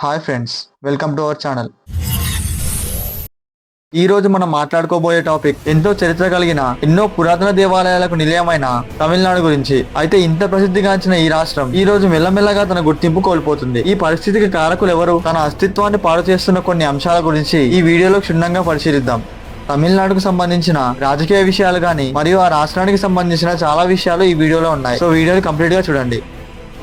Hi friends, welcome to our channel. ఈ రోజు మనం మాట్లాడుకోబోయే టాపిక్ ఎంతో చరిత్ర కలిగిన ఎన్నో పురాతన దేవాలయాలకు నిలయమైన తమిళనాడు గురించి. అయితే ఇంత ప్రసిద్ధిగాంచిన ఈ రాష్ట్రం ఈ రోజు మెల్లమెల్లగా తన గుర్తింపు కోల్పోతుంది. ఈ పరిస్థితికి కారకులు ఎవరు? తన అస్తిత్వాన్ని పాడు చేస్తున్న కొన్ని అంశాల గురించి ఈ వీడియోలో క్షుణ్ణంగా పరిశీలిద్దాం. తమిళనాడుకు సంబంధించిన రాజకీయ విషయాలు గాని మరియు ఆ రాష్ట్రానికి సంబంధించిన చాలా విషయాలు ఈ వీడియోలో ఉన్నాయి. సో వీడియోని కంప్లీట్ గా చూడండి.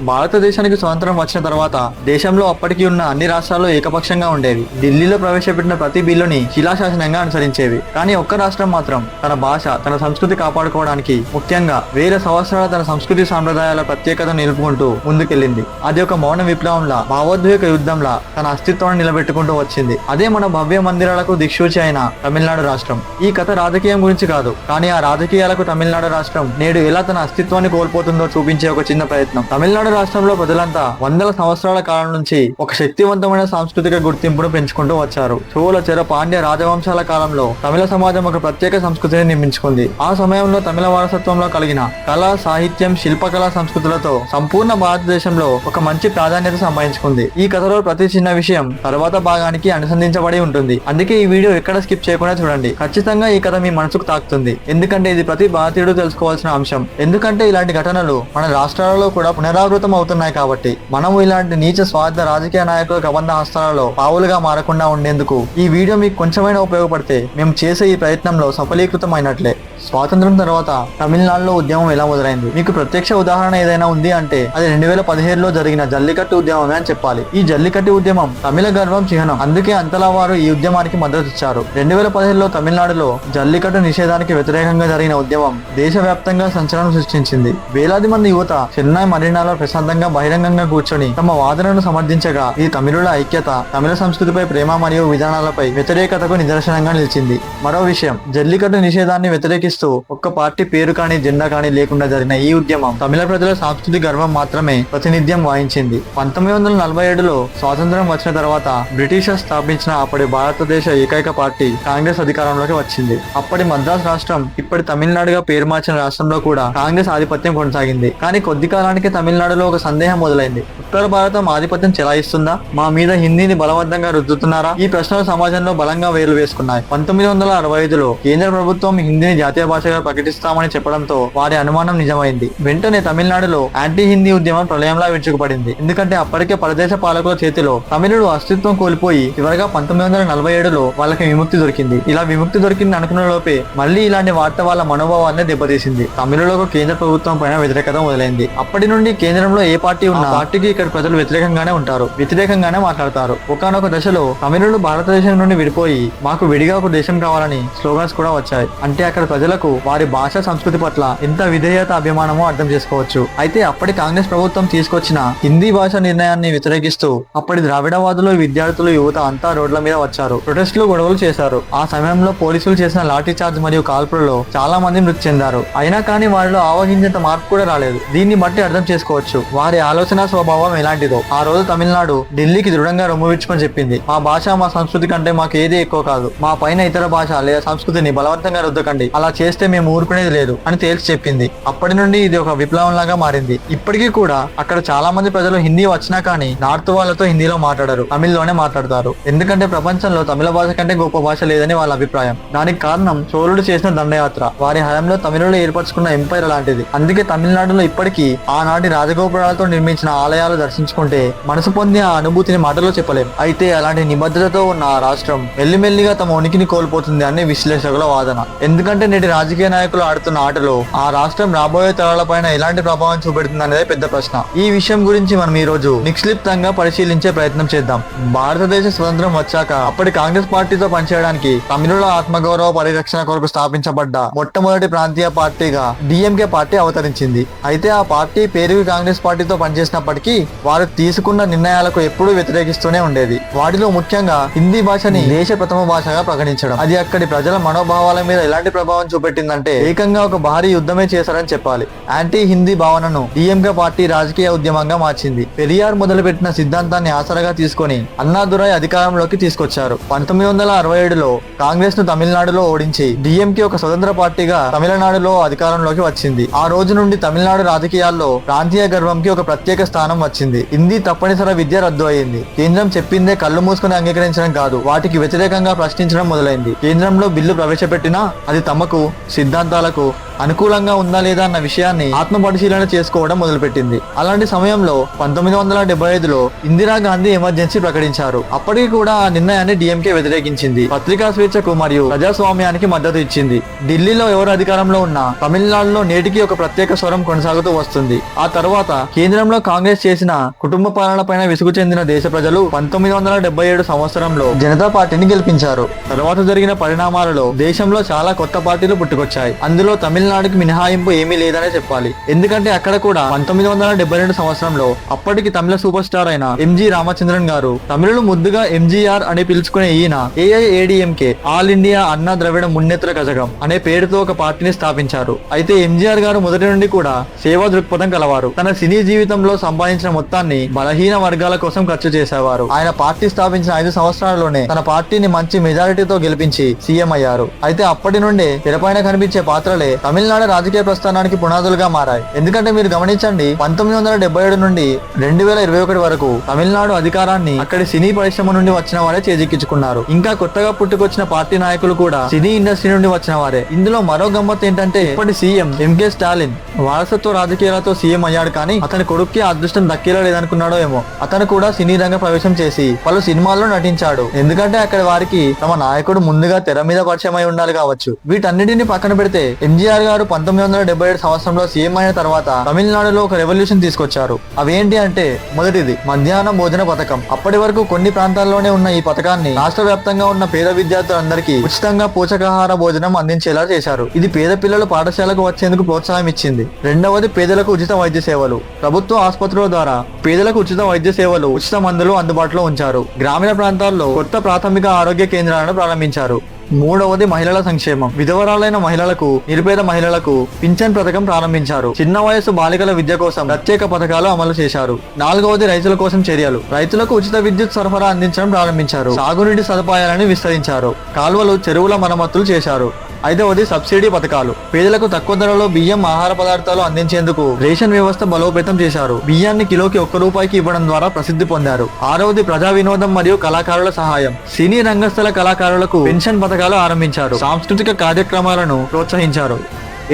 భారతదేశానికి స్వాతంత్రం వచ్చిన తర్వాత దేశంలో అప్పటికి ఉన్న అన్ని రాష్ట్రాలు ఏకపక్షంగా ఉండేవి. ఢిల్లీలో ప్రవేశపెట్టిన ప్రతి బిల్లుని శిలాశాసనంగా అనుసరించేవి. కానీ ఒక్క రాష్ట్రం మాత్రం తన భాష, తన సంస్కృతి కాపాడుకోవడానికి, ముఖ్యంగా వేల సంవత్సరాల తన సంస్కృతి సాంప్రదాయాల ప్రత్యేకతను నిలుపుకుంటూ ముందుకెళ్లింది. అది ఒక మౌన విప్లవంలా, భావోద్వేగ యుద్ధంలా తన అస్తిత్వాన్ని నిలబెట్టుకుంటూ వచ్చింది. అదే మన భవ్య మందిరాలకు దిక్సూచి అయిన తమిళనాడు రాష్ట్రం. ఈ కథ రాజకీయం గురించి కాదు, కానీ ఆ రాజకీయాలకు తమిళనాడు రాష్ట్రం నేడు ఎలా తన అస్తిత్వాన్ని కోల్పోతుందో చూపించే ఒక చిన్న ప్రయత్నం. తమిళనాడు రాష్ట్రంలో ప్రజలంతా వందల సంవత్సరాల కాలం నుంచి ఒక శక్తివంతమైన సాంస్కృతిక గుర్తింపును పెంచుకుంటూ వచ్చారు. చోళ, చెర, పాండ్య రాజవంశాల కాలంలో తమిళ సమాజం ఒక ప్రత్యేక సంస్కృతిని నిర్మించుకుంది. ఆ సమయంలో తమిళ వారసత్వంలో కలిగిన కళ, సాహిత్యం, శిల్పకళా సంస్కృతులతో సంపూర్ణ భారతదేశంలో ఒక మంచి ప్రాధాన్యత సంపాదించుకుంది. ఈ కథలో ప్రతి చిన్న విషయం తర్వాత భాగానికి అనుసంధించబడి ఉంటుంది. అందుకే ఈ వీడియో ఎక్కడ స్కిప్ చేయకుండా చూడండి. ఖచ్చితంగా ఈ కథ మీ మనసుకు తాకుతుంది, ఎందుకంటే ఇది ప్రతి భారతీయుడు తెలుసుకోవాల్సిన అంశం. ఎందుకంటే ఇలాంటి ఘటనలు మన రాష్ట్రాలలో కూడా పునరావృతం అవుతున్నాయి కాబట్టి మనము ఇలాంటి నీచ స్వార్థ రాజకీయ నాయకుల కబంధ హస్తాలలో పావులుగా మారకుండా ఉండేందుకు ఈ వీడియో మీకు కొంచెమైనా ఉపయోగపడితే మేము చేసే ఈ ప్రయత్నంలో సఫలీకృతమైనట్లే. స్వాతంత్రం తర్వాత తమిళనాడులో ఉద్యమం ఎలా మొదలైంది? మీకు ప్రత్యక్ష ఉదాహరణ ఏదైనా ఉంది అంటే అది 2017లో జరిగిన జల్లికట్టు ఉద్యమమే అని చెప్పాలి. ఈ జల్లికట్టు ఉద్యమం తమిళ గర్వం చిహ్నం. అందుకే అంతలా వారు ఈ ఉద్యమానికి మద్దతు ఇచ్చారు. 2017లో తమిళనాడులో జల్లికట్టు నిషేధానికి వ్యతిరేకంగా జరిగిన ఉద్యమం దేశవ్యాప్తంగా సంచలనం సృష్టించింది. వేలాది మంది యువత చెన్నై మరీనాలో ప్రశాంతంగా బహిరంగంగా కూర్చొని తమ వాదనను సమర్థించగా ఇది తమిళుల ఐక్యత, తమిళ సంస్కృతిపై ప్రేమ మరియు విధానాలపై వ్యతిరేకతకు నిదర్శనంగా నిలిచింది. మరో విషయం, జల్లికట్టు నిషేధాన్ని వ్యతిరేకిస్తూ ఒక్క పార్టీ పేరు కానీ జెండా కానీ లేకుండా జరిగిన ఈ ఉద్యమం తమిళ ప్రజల సాంస్కృతిక గర్వం మాత్రమే ప్రాతినిధ్యం వహించింది. 1947లో స్వాతంత్రం వచ్చిన తర్వాత బ్రిటిషర్స్ స్థాపించిన అప్పటి భారతదేశ ఏకైక పార్టీ కాంగ్రెస్ అధికారంలోకి వచ్చింది. అప్పటి మద్రాస్ రాష్ట్రం ఇప్పటి తమిళనాడుగా పేరు మార్చిన రాష్ట్రంలో కూడా కాంగ్రెస్ ఆధిపత్యం కొనసాగింది. కానీ కొద్ది కాలానికి తమిళనాడులో ఒక సందేహం మొదలైంది. ఉత్తర భారతం ఆధిపత్యం చెలాయిస్తుందా? మా మీద హిందీని బలవంతంగా రుద్దుతున్నారా? ఈ ప్రశ్నలు సమాజంలో బలంగా వేలు వేసుకున్నాయి. 1965లో కేంద్ర ప్రభుత్వం హిందీని జాతీయ భాషగా ప్రకటిస్తామని చెప్పడంతో వారి అనుమానం నిజమైంది. వెంటనే తమిళనాడులో యాంటీ హిందీ ఉద్యమం ప్రళయంలా విరుచుకుపడింది. ఎందుకంటే అప్పటికే పరదేశ పాలకుల చేతిలో తమిళుడు అస్తిత్వం కోల్పోయి చివరగా 1947లో వాళ్ళకి విముక్తి దొరికింది. ఇలా విముక్తి దొరికింది అనుకున్న లోపే మళ్ళీ ఇలాంటి వార్త వాళ్ళ మనోభావాన్ని దెబ్బతీసింది. తమిళులకు కేంద్ర ప్రభుత్వం పైన వ్యతిరేకత మొదలైంది. అప్పటి నుండి కేంద్రంలో ఏ పార్టీ ఉన్నా పార్టీకి ఇక్కడ ప్రజలు వ్యతిరేకంగానే ఉంటారు, వ్యతిరేకంగానే మాట్లాడతారు. ఒకానొక దశలో తమిళులు భారతదేశం నుండి విడిపోయి మాకు విడిగా ఒక దేశం కావాలని స్లోగన్స్ కూడా వచ్చాయి. అంటే అక్కడ ప్రజలకు వారి భాష, సంస్కృతి పట్ల ఎంత విధేయత, అభిమానమో అర్థం చేసుకోవచ్చు. అయితే అప్పటి కాంగ్రెస్ ప్రభుత్వం తీసుకొచ్చిన హిందీ భాష నిర్ణయాన్ని వ్యతిరేకిస్తూ అప్పటి ద్రావిడవాదులు, విద్యార్థులు, యువత అంతా రోడ్ల మీద వచ్చారు. ప్రొటెస్టులు, గొడవలు చేశారు. ఆ సమయంలో పోలీసులు చేసిన లాఠీ చార్జ్ మరియు కాల్పులలో చాలా మంది మృతి చెందారు. అయినా కానీ వారిలో ఆవహించేంత మార్పు కూడా రాలేదు. దీన్ని బట్టి అర్థం చేసుకోవచ్చు వారి ఆలోచన స్వభావం ఎలాంటిదో. ఆ రోజు తమిళనాడు ఢిల్లీకి దృఢంగా రొమ్మువిచ్చుకొని చెప్పింది, మా భాష, మా సంస్కృతి కంటే మాకు ఏది ఎక్కువ కాదు. మా పైన ఇతర భాష లేదా సంస్కృతిని బలవంతంగా రుద్దకండి. అలా చేస్తే మేము ఊరుకునేది లేదు అని తేల్చి చెప్పింది. అప్పటి నుండి ఇది ఒక విప్లవం లాగా మారింది. ఇప్పటికీ కూడా అక్కడ చాలా మంది ప్రజలు హిందీ వచ్చినా కానీ నార్త్ వాళ్ళతో హిందీలో మాట్లాడరు, తమిళ్లోనే మాట్లాడతారు. ఎందుకంటే ప్రపంచంలో తమిళ భాష కంటే గొప్ప భాష లేదని వాళ్ళ అభిప్రాయం. దానికి కారణం చోళుడు చేసిన దండయాత్ర. వారి హయాంలో తమిళులు ఏర్పరచుకున్న ఎంపైర్ అలాంటిది. అందుకే తమిళనాడులో ఇప్పటికీ ఆనాటి రాజగోపురాలతో నిర్మించిన ఆలయాలు దర్శించుకుంటే మనసు పొందే ఆ అనుభూతిని మాటలో చెప్పలేం. అయితే అలాంటి నిబద్ధతతో ఉన్న ఆ రాష్ట్రం మెల్లిమెల్లిగా తమ ఉనికిని కోల్పోతుంది అని విశ్లేషకుల వాదన. ఎందుకంటే నేటి రాజకీయ నాయకులు ఆడుతున్న ఆటలో ఆ రాష్ట్రం రాబోయే తరాలపైన ఎలాంటి ప్రభావం చూపెడుతుంది అనేది పెద్ద ప్రశ్న. ఈ విషయం గురించి మనం ఈ రోజు నిక్షిప్తంగా పరిశీలించే ప్రయత్నం చేద్దాం. భారతదేశ స్వతంత్రం వచ్చాక అప్పటి కాంగ్రెస్ పార్టీతో పనిచేయడానికి తమిళుల ఆత్మగౌరవ పరిరక్షణ కొరకు స్థాపించబడ్డ మొట్టమొదటి ప్రాంతీయ పార్టీగా డిఎంకే పార్టీ అవతరించింది. అయితే ఆ పార్టీ పేరుకి కాంగ్రెస్ పార్టీతో పనిచేసినప్పటికీ వారు తీసుకున్న నిర్ణయాలకు ఎప్పుడూ వ్యతిరేకిస్తూనే ఉండేది. వాటిలో ముఖ్యంగా హిందీ భాషని దేశ ప్రథమ భాషగా ప్రకటించడం. అది అక్కడి ప్రజల మనోభావాల మీద ఎలాంటి ప్రభావం చూపెట్టిందంటే ఏకంగా ఒక భారీ యుద్ధమే చేశారని చెప్పాలి. యాంటీ హిందీ భావనను డిఎంకే పార్టీ రాజకీయ ఉద్యమంగా మార్చింది. పెరియార్ మొదలుపెట్టిన సిద్ధాంతాన్ని ఆసరాగా తీసుకొని అన్నాదురై అధికారంలోకి తీసుకొచ్చారు. 1967లో కాంగ్రెస్ ను తమిళనాడులో ఓడించి డిఎంకే ఒక స్వతంత్ర పార్టీగా తమిళనాడులో అధికారంలోకి వచ్చింది. ఆ రోజు నుండి తమిళనాడు రాజకీయాల్లో ప్రాంతీయ గర్వంకి ఒక ప్రత్యేక స్థానం వచ్చింది. హిందీ తప్పనిసరి విద్య రద్దు అయింది. కేంద్రం చెప్పిందే కళ్ళు మూసుకుని అంగీకరించడం కాదు, వాటికి వ్యతిరేకంగా ప్రశ్నించడం మొదలైంది. కేంద్రంలో బిల్లు ప్రవేశపెట్టినా అది తమకు సిద్ధాంతాలకు అనుకూలంగా ఉందా లేదా అన్న విషయాన్ని ఆత్మ పరిశీలన చేసుకోవడం మొదలుపెట్టింది. అలాంటి సమయంలో 1975లో ఇందిరాగాంధీ ఎమర్జెన్సీ ప్రకటించారు. అప్పటికి కూడా ఆ నిర్ణయాన్ని డిఎంకే వ్యతిరేకించింది. పత్రికా స్వేచ్ఛకు మరియు ప్రజాస్వామ్యానికి మద్దతు ఇచ్చింది. ఢిల్లీలో ఎవరు అధికారంలో ఉన్నా తమిళనాడులో నేటికి ఒక ప్రత్యేక స్వరం కొనసాగుతూ వస్తుంది. ఆ తర్వాత కేంద్రంలో కాంగ్రెస్ చేసిన కుటుంబ పాలన పైన విసుగు చెందిన దేశ ప్రజలు 1977 సంవత్సరంలో జనతా పార్టీని గెలిపించారు. తర్వాత జరిగిన పరిణామాలలో దేశంలో చాలా కొత్త పార్టీలు పుట్టుకొచ్చాయి. అందులో తమిళనాడుకి మినహాయింపు ఏమీ లేదనే చెప్పాలి. ఎందుకంటే అక్కడ కూడా 1972 సంవత్సరంలో అప్పటికి తమిళ సూపర్ స్టార్ అయిన ఎంజి రామచంద్రన్ గారు, తమిళులు ముద్దుగా ఎంజీఆర్ అని పిలుచుకునే ఈయన ఏఐఏడిఎంకే ఆల్ ఇండియా అన్నా ద్రవిడ మున్నేత్ర కజగం అనే పేరుతో ఒక పార్టీని స్థాపించారు. అయితే ఎంజీఆర్ గారు మొదటి నుండి కూడా సేవా దృక్పథం కలవారు. తన సినీ జీవితంలో సంపాదించిన మొత్తాన్ని బలహీన వర్గాల కోసం ఖర్చు చేసేవారు. ఆయన పార్టీ స్థాపించిన 5 సంవత్సరాల్లోనే తన పార్టీని మంచి మెజారిటీతో గెలిపించి సీఎం అయ్యారు. అయితే అప్పటి నుండే తెరపైన కనిపించే పాత్రలే తమిళనాడు రాజకీయ ప్రస్థానానికి పునాదులుగా మారాయి. ఎందుకంటే మీరు గమనించండి, 1977 నుండి 2021 వరకు తమిళనాడు అధికారాన్ని అక్కడి సినీ పరిశ్రమ నుండి వచ్చిన వారే చేజిక్కించుకున్నారు. ఇంకా కొత్తగా పుట్టుకొచ్చిన పార్టీ నాయకులు కూడా సినీ ఇండస్ట్రీ నుండి వచ్చిన వారే. ఇందులో మరో గమ్మత్ ఏంటంటే ఇప్పటి సీఎం ఎంకే స్టాలిన్ వారసత్వ రాజకీయాలతో సీఎం అయ్యాడు, కానీ అతని కొడుక్కి అదృష్టం దక్కేలా లేదనుకున్నాడో ఏమో. అతను కూడా సినీ రంగ ప్రవేశం చేసి పలు సినిమాల్లో నటించాడు. ఎందుకంటే అక్కడ వారికి తమ నాయకుడు ముందుగా తెర మీద పరిచయం అయి ఉండాలి కావచ్చు. వీటన్నిటిని పక్కన పెడితే ఎంజీఆర్ గారు 1977 సంవత్సరంలో సీఎం అయిన తర్వాత తమిళనాడులో ఒక రెవల్యూషన్ తీసుకొచ్చారు. అవేంటి అంటే, మొదటిది మధ్యాహ్న భోజన పథకం. అప్పటి వరకు కొన్ని ప్రాంతాల్లోనే ఉన్న ఈ పథకాన్ని రాష్ట్ర వ్యాప్తంగా ఉన్న పేద విద్యార్థులందరికీ ఉచితంగా పోషకాహార భోజనం అందించేలా చేశారు. ఇది పేద పిల్లలు పాఠశాలకు వచ్చేందుకు ప్రోత్సాహం ఇచ్చింది. రెండవది పేదలకు ఉచిత వైద్య సేవలు. ప్రభుత్వ ఆసుపత్రుల ద్వారా పేదలకు ఉచిత వైద్య సేవలు, ఉచిత మందులు అందుబాటులో ఉంచారు. గ్రామీణ ప్రాంతాల్లో కొత్త ప్రాథమిక ఆరోగ్య కేంద్రాలను ప్రారంభించారు. మూడవది మహిళల సంక్షేమం. విధవరాలైన మహిళలకు, నిరుపేద మహిళలకు పింఛన్ పథకం ప్రారంభించారు. చిన్న వయసు బాలికల విద్య కోసం ప్రత్యేక పథకాలు అమలు చేశారు. నాలుగవది రైతుల కోసం చర్యలు. రైతులకు ఉచిత విద్యుత్ సరఫరా అందించడం ప్రారంభించారు. సాగునీటి సదుపాయాలను విస్తరించారు. కాలువలు, చెరువుల మరమ్మతులు చేశారు. ఐదవది సబ్సిడీ పథకాలు. పేదలకు తక్కువ ధరలో బియ్యం, ఆహార పదార్థాలు అందించేందుకు రేషన్ వ్యవస్థ బలోపేతం చేశారు. బియ్యాన్ని కిలోకి ₹1 ఇవ్వడం ద్వారా ప్రసిద్ధి పొందారు. ఆరవది ప్రజా వినోదం మరియు కళాకారుల సహాయం. సినీ రంగస్థల కళాకారులకు పెన్షన్ పథకాలు ఆరంభించారు. సాంస్కృతిక కార్యక్రమాలను ప్రోత్సహించారు.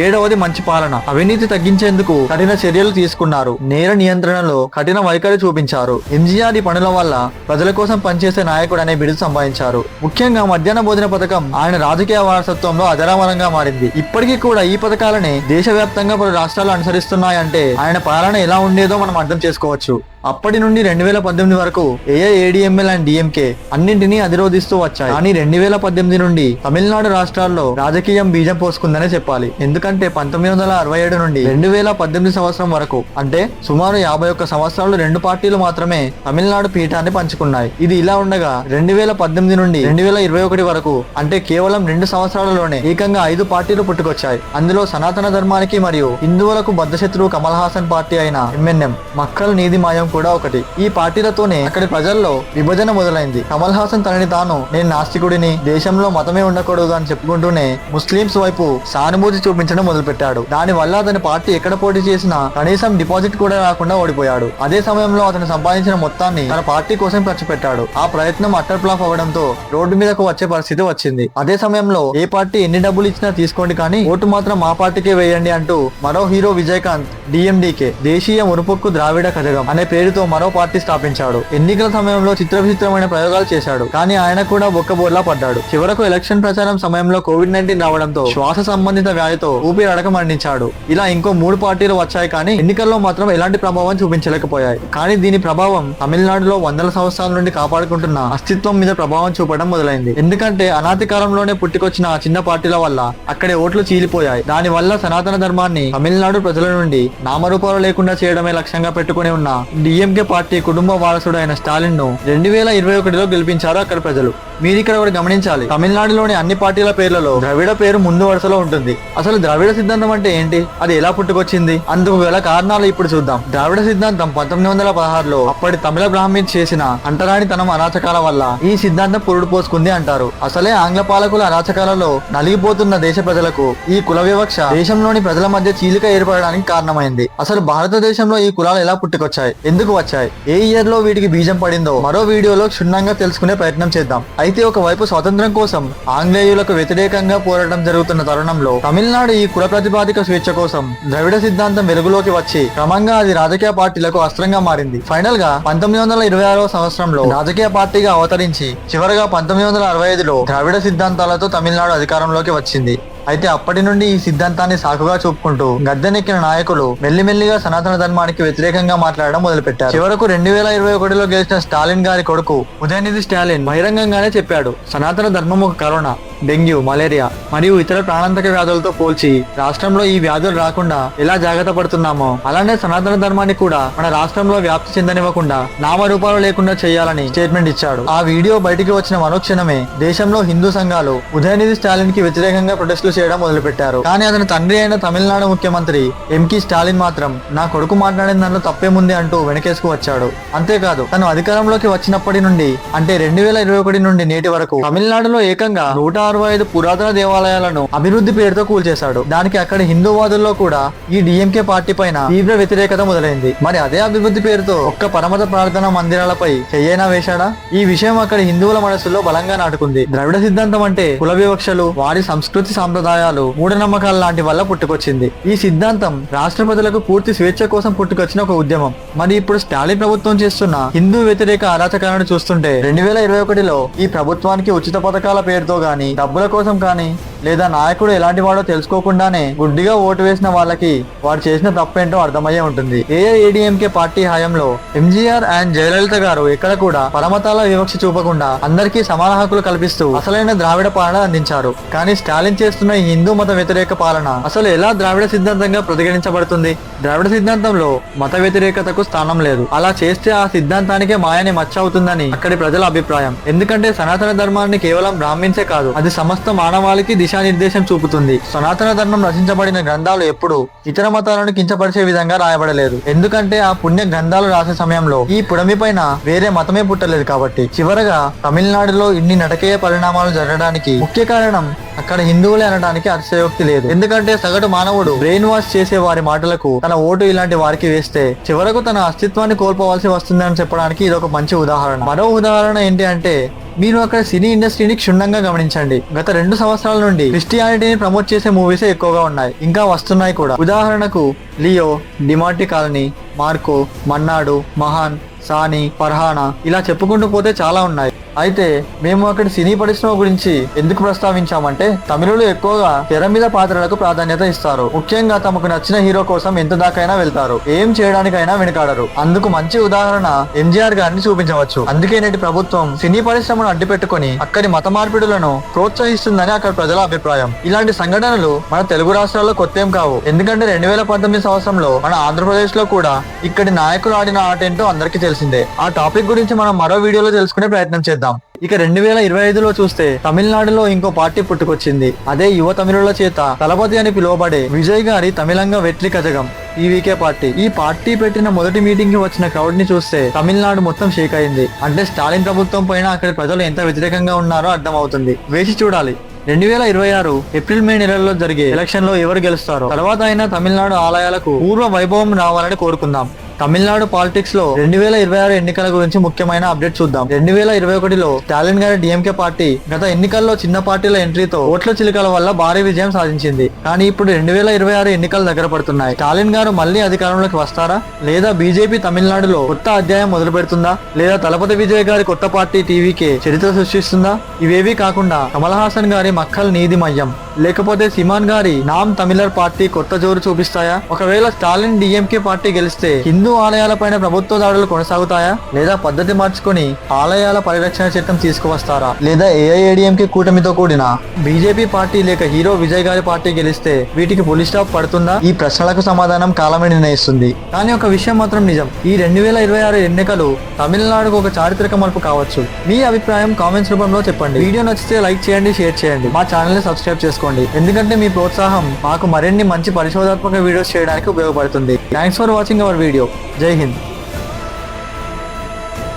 ఏడవది మంచి పాలన. అవినీతి తగ్గించేందుకు కఠిన చర్యలు తీసుకున్నారు. నేర నియంత్రణలో కఠిన వైఖరి చూపించారు. ఎంజీఆర్ ఈ పనుల వల్ల ప్రజల కోసం పనిచేసే నాయకుడు అనే బిరుదు సంపాదించారు. ముఖ్యంగా మధ్యాహ్న భోజన పథకం ఆయన రాజకీయ వారసత్వంలో అజరామరంగా మారింది. ఇప్పటికీ కూడా ఈ పథకాలని దేశవ్యాప్తంగా పలు రాష్ట్రాలు అనుసరిస్తున్నాయంటే ఆయన పాలన ఎలా ఉండేదో మనం అర్థం చేసుకోవచ్చు. అప్పటి నుండి 2018 వరకు ఏఐఏడిఎంఎల్ అండ్ డిఎంకే అన్నింటినీ అధిరోధిస్తూ వచ్చాయి. కానీ 2018 నుండి తమిళనాడు రాష్ట్రాల్లో రాజకీయం బీజం పోసుకుందనే చెప్పాలి. ఎందుకంటే 1967 నుండి 2018 సంవత్సరం వరకు, అంటే సుమారు 51 సంవత్సరాలు 2 పార్టీలు మాత్రమే తమిళనాడు పీఠాన్ని పంచుకున్నాయి. ఇది ఇలా ఉండగా 2018 నుండి 2021 వరకు, అంటే కేవలం 2 సంవత్సరాలలోనే ఏకంగా 5 పార్టీలు పుట్టుకొచ్చాయి. అందులో సనాతన ధర్మానికి మరియు హిందువులకు బద్ధశత్రువు కమల్ హాసన్ పార్టీ అయిన ఎంఎన్ఎం, మక్కల్ నీది మాయం కూడా ఒకటి. ఈ పార్టీలతోనే అక్కడి ప్రజల్లో విభజన మొదలైంది. కమల్ హాసన్ తనని తాను నేను నాస్తికుడిని, దేశంలో మతమే ఉండకూడదు అని చెప్పుకుంటూనే ముస్లింస్ వైపు సానుభూతి చూపించడం మొదలుపెట్టాడు. దాని వల్ల అతని పార్టీ ఎక్కడ పోటీ చేసినా కనీసం డిపాజిట్ కూడా రాకుండా ఓడిపోయాడు. అదే సమయంలో అతను సంపాదించిన మొత్తాన్ని తన పార్టీ కోసం ఖర్చు పెట్టాడు. ఆ ప్రయత్నం అట్టర్ ఫ్లాప్ అవ్వడంతో రోడ్డు మీదకు వచ్చే పరిస్థితి వచ్చింది. అదే సమయంలో ఏ పార్టీ ఎన్ని డబ్బులు ఇచ్చినా తీసుకోండి, కానీ ఓటు మాత్రం మా పార్టీకే వేయండి అంటూ మరో హీరో విజయకాంత్ డిఎండికే, దేశీయ మునుపొక్కు ద్రావిడ కజగం అనే పేరుతో మరో పార్టీ స్థాపించాడు. ఎన్నికల సమయంలో చిత్రవిచిత్రమైన ప్రయోగాలు చేశాడు, కానీ ఆయన కూడా బొక్కబోర్లా పడ్డాడు. చివరకు ఎలక్షన్ ప్రచారం సమయంలో కోవిడ్-19 రావడంతో శ్వాస సంబంధిత వ్యాధితో ఊపిరాడక మరణించాడు. ఇలా ఇంకో 3 పార్టీలు వచ్చాయి, కానీ ఎన్నికల్లో మాత్రం ఎలాంటి ప్రభావం చూపించలేకపోయాయి. కానీ దీని ప్రభావం తమిళనాడులో వందల సంవత్సరాల నుండి కాపాడుకుంటున్న అస్తిత్వం మీద ప్రభావం చూపడం మొదలైంది. ఎందుకంటే అనాది కాలంలోనే పుట్టుకొచ్చిన చిన్న పార్టీల వల్ల అక్కడే ఓట్లు చీలిపోయాయి. దాని వల్ల సనాతన ధర్మాన్ని తమిళనాడు ప్రజల నుండి నామరూపాలు లేకుండా చేయడమే లక్ష్యంగా పెట్టుకుని ఉన్న డిఎంకే పార్టీ కుటుంబ వారసుడు అయిన స్టాలిన్ ను 2021లో గెలిపించారు అక్కడ ప్రజలు. మీరు ఇక్కడ ఒకటి గమనించాలి, తమిళనాడులోని అన్ని పార్టీల పేర్లలో ద్రవిడ పేరు ముందు వరుసలో ఉంటుంది. అసలు ద్రవిడ సిద్ధాంతం అంటే ఏంటి, అది ఎలా పుట్టుకొచ్చింది, అందుకు గల కారణాలు ఇప్పుడు చూద్దాం. ద్రవిడ సిద్ధాంతం 1916లో అప్పటి తమిళ బ్రాహ్మిన్స్ చేసిన అంటరానితనం అరాచకాల వల్ల ఈ సిద్ధాంతం పురుడు పోసుకుంది అంటారు. అసలే ఆంగ్ల పాలకుల అరాచకాలలో నలిగిపోతున్న దేశ ప్రజలకు ఈ కుల వివక్ష దేశంలోని ప్రజల మధ్య చీలిక ఏర్పడడానికి కారణమైంది. అసలు భారతదేశంలో ఈ కులాలు ఎలా పుట్టుకొచ్చాయి, ఎందుకు వచ్చాయి, ఏ ఇయర్ లో వీటికి బీజం పడిందో మరో వీడియోలో క్షుణ్ణంగా తెలుసుకునే ప్రయత్నం చేద్దాం. అయితే ఒకవైపు స్వాతంత్ర్యం కోసం ఆంగ్లేయులకు వ్యతిరేకంగా పోరాటం జరుగుతున్న తరుణంలో తమిళనాడు ఈ కుల ప్రతిపాదిక స్వేచ్ఛ కోసం ద్రవిడ సిద్ధాంతం వెలుగులోకి వచ్చి క్రమంగా అది రాజకీయ పార్టీలకు అస్త్రంగా మారింది. ఫైనల్ గా 1926వ సంవత్సరంలో రాజకీయ పార్టీగా అవతరించి చివరగా 1965లో ద్రవిడ సిద్ధాంతాలతో తమిళనాడు అధికారంలోకి వచ్చింది. అయితే అప్పటి నుండి ఈ సిద్ధాంతాన్ని సాకుగా చూపుకుంటూ గద్దెనెక్కిన నాయకులు మెల్లిమెల్లిగా సనాతన ధర్మానికి వ్యతిరేకంగా మాట్లాడడం మొదలుపెట్టారు. చివరకు 2021లో గెలిచిన స్టాలిన్ గారి కొడుకు ఉదయనిధి స్టాలిన్ బహిరంగంగానే చెప్పాడు, సనాతన ధర్మం ఒక కరోనా, డెంగ్యూ, మలేరియా మరియు ఇతర ప్రాణాంతక వ్యాధులతో పోల్చి రాష్ట్రంలో ఈ వ్యాధులు రాకుండా ఎలా జాగ్రత్త పడుతున్నామో అలానే సనాతన ధర్మాన్ని కూడా మన రాష్ట్రంలో వ్యాప్తి చెందనివ్వకుండా నామరూపాలు లేకుండా చేయాలని స్టేట్మెంట్ ఇచ్చాడు. ఆ వీడియో బయటికి వచ్చిన మరుక్షణమే దేశంలో హిందూ సంఘాలు ఉదయనిధి స్టాలిన్ కి వ్యతిరేకంగా ప్రొటెస్టులు చేయడం మొదలుపెట్టారు. కానీ అతని తండ్రి అయిన తమిళనాడు ముఖ్యమంత్రి ఎంకి స్టాలిన్ మాత్రం నా కొడుకు మాట్లాడిన దానిలో తప్పేముంది అంటూ వెనకేసుకు వచ్చాడు. అంతేకాదు తను అధికారంలోకి వచ్చినప్పటి నుండి అంటే 2021 నుండి నేటి వరకు తమిళనాడులో ఏకంగా 165 పురాతన దేవాలయాలను అభివృద్ధి పేరుతో కూల్చేశాడు. దానికి అక్కడి హిందూవాదుల్లో కూడా ఈ డిఎంకే పార్టీ పైన తీవ్ర వ్యతిరేకత మొదలైంది. మరి అదే అభివృద్ధి పేరుతో ఒక్క పరమత ప్రార్థన మందిరాలపై చెయ్యైనా వేశాడా? ఈ విషయం అక్కడి హిందువుల మనసులో బలంగా నాటుకుంది. ద్రవిడ సిద్ధాంతం అంటే కుల వివక్షలు, వారి సంస్కృతి సాంప్రదాయాలు, మూఢనమ్మకాల లాంటి వల్ల పుట్టుకొచ్చింది. ఈ సిద్ధాంతం రాష్ట్ర ప్రజలకు పూర్తి స్వేచ్ఛ కోసం పుట్టుకొచ్చిన ఒక ఉద్యమం. మరి ఇప్పుడు స్టాలిన్ ప్రభుత్వం చేస్తున్న హిందూ వ్యతిరేక అరాచకాలను చూస్తుంటే 2021లో ఈ ప్రభుత్వానికి ఉచిత పథకాల పేరుతో గాని, డబ్బుల కోసం కానీ, లేదా నాయకుడు ఎలాంటి వాడో తెలుసుకోకుండానే గుడ్డిగా ఓటు వేసిన వాళ్ళకి వారు చేసిన తప్పేంటో అర్థమయ్యే ఉంటుంది. ఏఐఏడీఎంకే పార్టీ హయాంలో ఎంజీఆర్ అండ్ జయలలిత గారు ఎక్కడ కూడా పరమతాల వివక్ష చూపకుండా అందరికీ సమాన హక్కులు కల్పిస్తూ అసలైన ద్రావిడ పాలన అందించారు. కానీ స్టాలిన్ చేస్తున్న ఈ హిందూ మత వ్యతిరేక పాలన అసలు ఎలా ద్రావిడ సిద్ధాంతంగా పరిగణించబడుతుంది? ద్రావిడ సిద్ధాంతంలో మత వ్యతిరేకతకు స్థానం లేదు. అలా చేస్తే ఆ సిద్ధాంతానికే మాయని మచ్చ అవుతుందని అక్కడి ప్రజల అభిప్రాయం. ఎందుకంటే సనాతన ధర్మాన్ని కేవలం బ్రాహ్మిన్సే కాదు, అది సమస్త మానవాళికి దిశానిర్దేశం చూపుతుంది. సనాతన ధర్మం రచించబడిన గ్రంథాలు ఎప్పుడు ఇతర మతాలను కించపరిచే విధంగా రాయబడలేదు. ఎందుకంటే ఆ పుణ్య గ్రంథాలు రాసే సమయంలో ఈ పుడమి పైన వేరే మతమే పుట్టలేదు కాబట్టి. చివరగా తమిళనాడులో ఇన్ని నటకేయ పరిణామాలు జరగడానికి ముఖ్య కారణం అక్కడ హిందువులే అనడానికి అతిశయోక్తి లేదు. ఎందుకంటే సగటు మానవుడు బ్రెయిన్ వాష్ చేసే వారి మాటలకు తన ఓటు ఇలాంటి వారికి వేస్తే చివరకు తన అస్తిత్వాన్ని కోల్పోవాల్సి వస్తుందని చెప్పడానికి ఇది ఒక మంచి ఉదాహరణ. మరో ఉదాహరణ ఏంటి అంటే మీరు అక్కడ సినీ ఇండస్ట్రీని క్షుణ్ణంగా గమనించండి. గత 2 సంవత్సరాల నుండి క్రిస్టియానిటీని ప్రమోట్ చేసే మూవీసే ఎక్కువగా ఉన్నాయి, ఇంకా వస్తున్నాయి కూడా. ఉదాహరణకు లియో, డిమార్టీ కాలనీ, మార్కో, మన్నాడు, మహాన్, సాని, ఫర్హానా ఇలా చెప్పుకుంటూ పోతే చాలా ఉన్నాయి. అయితే మేము అక్కడ సినీ పరిశ్రమ గురించి ఎందుకు ప్రస్తావించామంటే తమిళులు ఎక్కువగా తెర మీద పాత్రలకు ప్రాధాన్యత ఇస్తారు. ముఖ్యంగా తమకు నచ్చిన హీరో కోసం ఎంత దాకైనా వెళ్తారు, ఏం చేయడానికైనా వెనుకాడరు. అందుకు మంచి ఉదాహరణ ఎంజీఆర్ గారిని చూపించవచ్చు. అందుకే నేటి ప్రభుత్వం సినీ పరిశ్రమను అడ్డుపెట్టుకుని అక్కడి మత మార్పిడులను ప్రోత్సహిస్తుందని అక్కడ ప్రజల అభిప్రాయం. ఇలాంటి సంఘటనలు మన తెలుగు రాష్ట్రాల్లో కొత్తేం కావు. ఎందుకంటే 2019 సంవత్సరంలో మన ఆంధ్రప్రదేశ్ లో కూడా ఇక్కడి నాయకులు ఆడిన ఆట ఏంటో అందరికీ తెలిసిందే. ఆ టాపిక్ గురించి మనం మరో వీడియోలో తెలుసుకునే ప్రయత్నం చేద్దాం. ఇక 2025లో చూస్తే తమిళనాడులో ఇంకో పార్టీ పుట్టుకొచ్చింది. అదే యువ తమిళుల చేత తలపతి అని పిలువబడే విజయ్ గారి తమిళంగ వెట్రి కజగం ఈవీకే పార్టీ. ఈ పార్టీ పెట్టిన మొదటి మీటింగ్ కి వచ్చిన క్రౌడ్ ని చూస్తే తమిళనాడు మొత్తం షేక్ అయింది. అంటే స్టాలిన్ ప్రభుత్వం పైన అక్కడి ప్రజలు ఎంత వ్యతిరేకంగా ఉన్నారో అర్థం అవుతుంది. వేచి చూడాలి 2026 ఏప్రిల్ మే నెలల్లో జరిగే ఎలక్షన్ లో ఎవరు గెలుస్తారో. తర్వాత అయినా తమిళనాడు ఆలయాలకు పూర్వ వైభవం రావాలని కోరుకుందాం. తమిళనాడు పాలిటిక్స్ లో 2026 ఎన్నికల గురించి ముఖ్యమైన అప్డేట్ చూద్దాం. 2021లో స్టాలిన్ గారి డిఎంకే పార్టీ గత ఎన్నికల్లో చిన్న పార్టీల ఎంట్రీతో ఓట్ల చిలుకల వల్ల భారీ విజయం సాధించింది. కానీ ఇప్పుడు 2026 ఎన్నికలు దగ్గర పడుతున్నాయి. స్టాలిన్ గారు మళ్ళీ అధికారంలోకి వస్తారా, లేదా బీజేపీ తమిళనాడులో కొత్త అధ్యాయం మొదలు పెడుతుందా, లేదా తలపతి విజయ్ గారి కొత్త పార్టీ టీవీకే చరిత్ర సృష్టిస్తుందా? ఇవేవీ కాకుండా కమల్ హాసన్ గారి మక్కల్ నీది మయ్యం లేకపోతే సిమాన్ గారి నామ్ తమిళర్ పార్టీ కొత్త జోరు చూపిస్తాయా? ఒకవేళ స్టాలిన్ డిఎంకే పార్టీ గెలిస్తే హిందూ ఆలయాలపైన ప్రభుత్వ దాడులు కొనసాగుతాయా? లేదా పద్ధతి మార్చుకొని ఆలయాల పరిరక్షణ చట్టం తీసుకువస్తారా? లేదా ఏఐఏడిఎంకే కూటమితో కూడిన బీజేపీ పార్టీ లేక హీరో విజయ్ గారి పార్టీ గెలిస్తే వీటికి పులి స్టాప్ పడుతుందా? ఈ ప్రశ్నలకు సమాధానం కాలమే నిర్ణయిస్తుంది. కానీ ఒక విషయం మాత్రం నిజం, ఈ 2026 ఎన్నికలు తమిళనాడుకు ఒక చారిత్రక మలుపు కావచ్చు. మీ అభిప్రాయం కామెంట్స్ రూపంలో చెప్పండి. వీడియో నచ్చితే లైక్ చేయండి, షేర్ చేయండి, మా ఛానల్ ని సబ్స్క్రైబ్ చేసుకోండి. ఎందుకంటే మీ ప్రోత్సాహం మాకు మరిన్ని మంచి పరిశోధాత్మక వీడియోస్ చేయడానికి ఉపయోగపడుతుంది. Thanks for watching our video. జై హింద్.